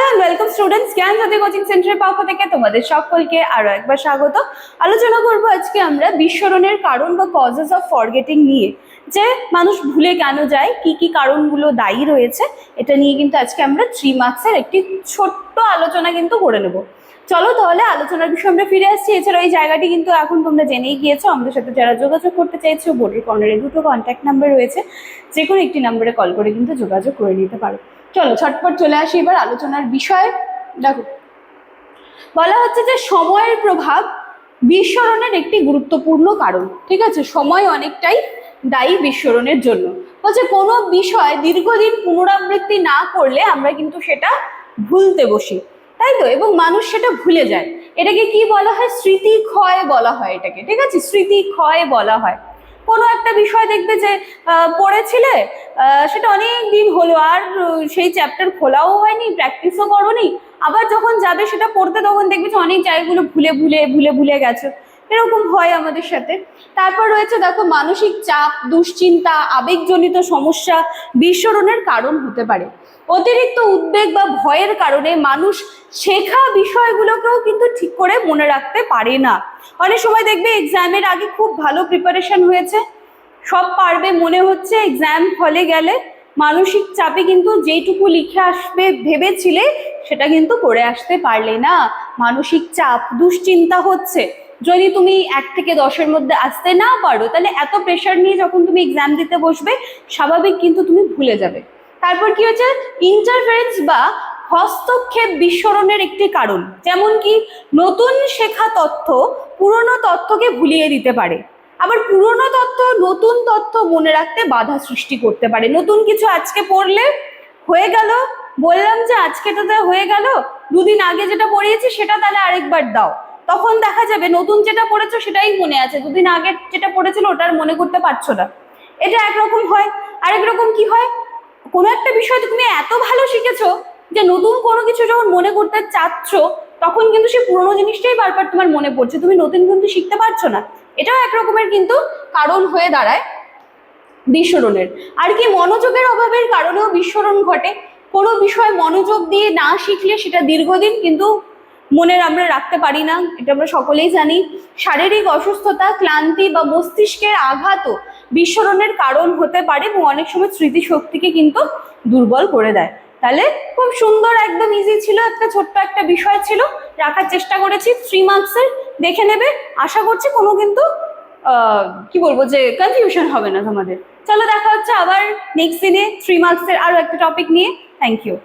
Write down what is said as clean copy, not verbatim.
And welcome students, জ্ঞান জ্যোতি coaching সেন্টারের পক্ষ থেকে তোমাদের সকলকে আরো একবার স্বাগত। আলোচনা করব আজকে আমরা বিস্মরণের কারণ বা কজেস অফ ফরগেটিং নিয়ে, যে মানুষ ভুলে কেন যায়, কি কি কারণগুলো দায়ী রয়েছে, এটা নিয়ে কিন্তু আজকে আমরা 3 মার্কসের একটি ছোট্ট আলোচনা কিন্তু করে নেব। চলো তাহলে আলোচনার বিষয়ে আমরা ফিরে আসছি। এছাড়া এই জায়গাটি কিন্তু এখন তোমরা জেনেই গিয়েছো। আমাদের সাথে যারা যোগাযোগ করতে চাইছো, বোর্ডের কর্নারে দুটো কন্ট্যাক্ট নাম্বার রয়েছে, যে কোনো একটি নাম্বারে কল করে কিন্তু যোগাযোগ করে নিতে পারো। চলো ঝটপট চলে আসি এবার আলোচনার বিষয়। দেখো, বলা হচ্ছে যে সময়ের প্রভাব বিস্মরণের একটি গুরুত্বপূর্ণ কারণ। ঠিক আছে, সময় অনেকটাই দায়ী বিস্মরণের জন্য। বলছে কোনো বিষয় দীর্ঘদিন পুনরাবৃত্তি না করলে আমরা কিন্তু সেটা ভুলতে বসি, তাই তো, এবং মানুষ সেটা ভুলে যায়। এটাকে কি বলা হয়? স্মৃতি ক্ষয় বলা হয় এটাকে। ঠিক আছে, স্মৃতি ক্ষয় বলা হয়। কোনো একটা বিষয় দেখবে যে পড়েছিলে, সেটা অনেক দিন হলো, আর সেই চ্যাপ্টার খোলাও হয়নি, প্র্যাকটিসও করোনি, আবার যখন যাবে সেটা পড়তে তখন দেখবে যে অনেক জায়গাগুলো ভুলে গেছো। এরকম হয় আমাদের সাথে। তারপর রয়েছে দেখো, মানসিক চাপ, দুশ্চিন্তা, আবেগজনিত সমস্যা বিস্মরণের কারণ হতে পারে। অতিরিক্ত উদ্বেগ বা ভয়ের কারণে মানুষ শেখা বিষয়গুলোকেও কিন্তু ঠিক করে মনে রাখতে পারে না। অনেক সময় দেখবে এক্সামের আগে খুব ভালো প্রিপারেশন হয়েছে, সব পারবে মনে হচ্ছে, এক্সাম হলে গেলে মানসিক চাপে কিন্তু যেটুকু লিখে আসবে ভেবেছিলে সেটা কিন্তু করে আসতে পারলে না। মানসিক চাপ, দুশ্চিন্তা হচ্ছে। যদি তুমি 1 থেকে 10-এর মধ্যে আসতে না পারো, তাহলে এত প্রেশার নিয়ে যখন তুমি এক্সাম দিতে বসবে, স্বাভাবিক কিন্তু তুমি ভুলে যাবে। তারপর কি হচ্ছে? ইন্টারফারেন্স বা হস্তক্ষেপ বিস্মরণের একটি কারণ। যেমন কি, নতুন শেখা তথ্য পুরনো তথ্যকে ভুলিয়ে দিতে পারে। আবার পুরনো তথ্য নতুন তথ্য মনে রাখতে বাধা সৃষ্টি করতে পারে। নতুন কিছু আজকে পড়লে হয়ে গেল, বললাম যে আজকে তো হয়ে গেল, 2 দিন আগে যেটা পড়িয়েছি সেটা তাহলে আরেকবার দাও, তখন দেখা যাবে নতুন যেটা পড়েছো সেটাই মনে আছে, 2 দিন আগে যেটা পড়েছিল ওটা আর মনে করতে পারছো না। এটা একরকম হয়। আরেক রকম কি হয়, কোনো একটা বিষয় তুমি এত ভালো শিখেছো যে নতুন কোনো কিছু যখন মনে করতে চাচ্ছ, তখন কিন্তু সেই পুরোনো জিনিসটাই বারবার তোমার মনে পড়ছে, তুমি নতুন কিন্তু শিখতে পারছো না। এটাও এক রকমের কিন্তু কারণ হয়ে দাঁড়ায় বিস্মরণের। আর কি, মনোযোগের অভাবের কারণেও বিস্মরণ ঘটে। কোনো বিষয় মনোযোগ দিয়ে না শিখলে সেটা দীর্ঘদিন কিন্তু আমরা রাখতে পারি না, এটা আমরা সকলেই জানি। শারীরিক অসুস্থতা, ক্লান্তি বা মস্তিষ্কের আঘাতও বিস্মরণের কারণ হতে পারে, এবং অনেক সময় স্মৃতিশক্তিকে কিন্তু দুর্বল করে দেয়। তাহলে খুব সুন্দর, একদম ইজি ছিল, একটা ছোট্ট একটা বিষয় ছিল, রাখার চেষ্টা করেছি 3 মার্কসের। দেখে নেবে, আশা করছি কোনো কিন্তু কি বলবো যে কনফিউশন হবে না তোমাদের। চলো দেখা হচ্ছে আবার নেক্সট দিনে 3 মার্কসের আরো একটা টপিক নিয়ে। Thank you.